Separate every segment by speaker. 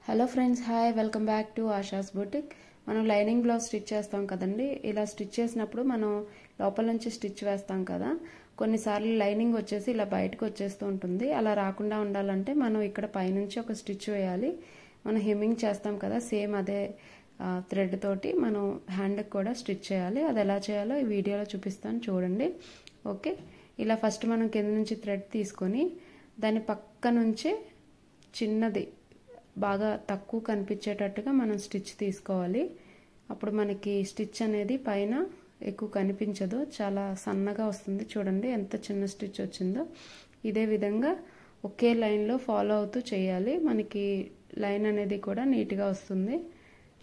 Speaker 1: Hello friends, hi, welcome back to ASHAs boutique. మనం lining blouse stitch చేస్తాం కదండి. ఇలా స్టిచ్ చేసినప్పుడు మనం లోపల నుంచి స్టిచ్ వేస్తాం కదా, కొన్నిసార్లు లైనింగ్ వచ్చేసి ఇలా బయటకు వచ్చేస్తూ ఉంటుంది. అలా రాకుండా ఉండాలంటే మనం ఇక్కడ పైనుంచి ఒక స్టిచ్ వేయాలి. మనం హెమ్మింగ్ చేస్తాం కదా, సేమ్ అదే థ్రెడ్ తోటి మనం హ్యాండ్కి కూడా స్టిచ్ చేయాలి. అది ఎలా చేయాలో ఈ వీడియోలో చూపిస్తాను, చూడండి. ఓకే, ఇలా ఫస్ట్ మనం కింద నుంచి థ్రెడ్ తీసుకొని దాని పక్క నుంచి చిన్నది బాగా తక్కువ కనిపించేటట్టుగా మనం స్టిచ్ తీసుకోవాలి. అప్పుడు మనకి స్టిచ్ అనేది పైన ఎక్కువ కనిపించదు, చాలా సన్నగా వస్తుంది. చూడండి ఎంత చిన్న స్టిచ్ వచ్చిందో. ఇదే విధంగా ఒకే లైన్లో ఫాలో అవుతూ చేయాలి. మనకి లైన్ అనేది కూడా నీట్గా వస్తుంది.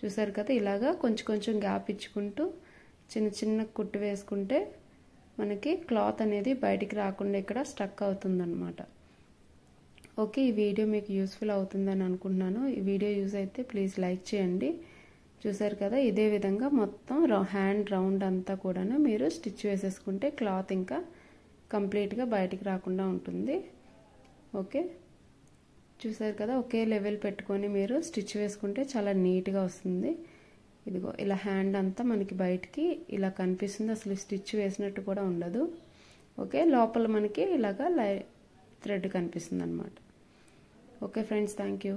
Speaker 1: చూసారు కదా, ఇలాగా కొంచెం కొంచెం గ్యాప్ ఇచ్చుకుంటూ చిన్న చిన్న కుట్టు వేసుకుంటే మనకి క్లాత్ అనేది బయటికి రాకుండా ఇక్కడ స్టక్ అవుతుందన్నమాట. ఓకే, ఈ వీడియో మీకు యూస్ఫుల్ అవుతుందని అనుకుంటున్నాను. ఈ వీడియో యూజ్ అయితే ప్లీజ్ లైక్ చేయండి. చూసారు కదా, ఇదే విధంగా మొత్తం హ్యాండ్ రౌండ్ అంతా కూడాను మీరు స్టిచ్ వేసేసుకుంటే క్లాత్ ఇంకా కంప్లీట్గా బయటికి రాకుండా ఉంటుంది. ఓకే, చూసారు కదా, ఒకే లెవెల్ పెట్టుకొని మీరు స్టిచ్ వేసుకుంటే చాలా నీట్గా వస్తుంది. ఇదిగో ఇలా హ్యాండ్ అంతా మనకి బయటికి ఇలా కనిపిస్తుంది, అసలు స్టిచ్ వేసినట్టు కూడా ఉండదు. ఓకే, లోపల మనకి ఇలాగా థ్రెడ్ కనిపిస్తుంది అన్నమాట. Okay friends, thank you.